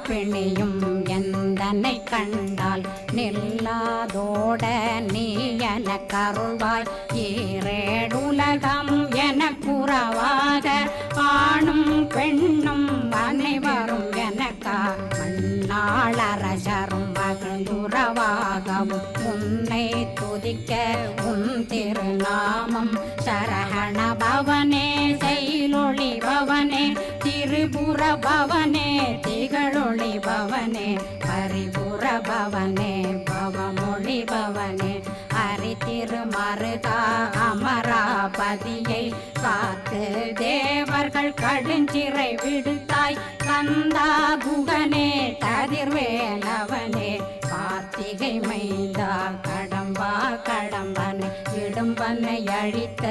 பிணியும் எந்தனை கண்டால் நில்லாதோட நீ என கருள்வாய். ஈரேடுலகம் என குறவாக ஆணும் பெண்ணும் அனைவரும் எனக்கா மண்ணாளரசரும் மகிழ்ந்துறவாகவும் உன்னை துதிக்க உன் திருநாமம் சரகண பவனே செயலொளி பவனே திரிபுர பவனே திகழொளி பவனே பரிபுர பவனே பவமொழி பவனே ஹரி திருமருகா அமராபதியை காத்து தேவர்கள் கடுஞ்சிறை விடுத்தாய். கந்தா குகனே கதிர்வேலவனே கார்த்திகை மைந்தா கடம்பா கடம்பனை இடும்பனை அழித்த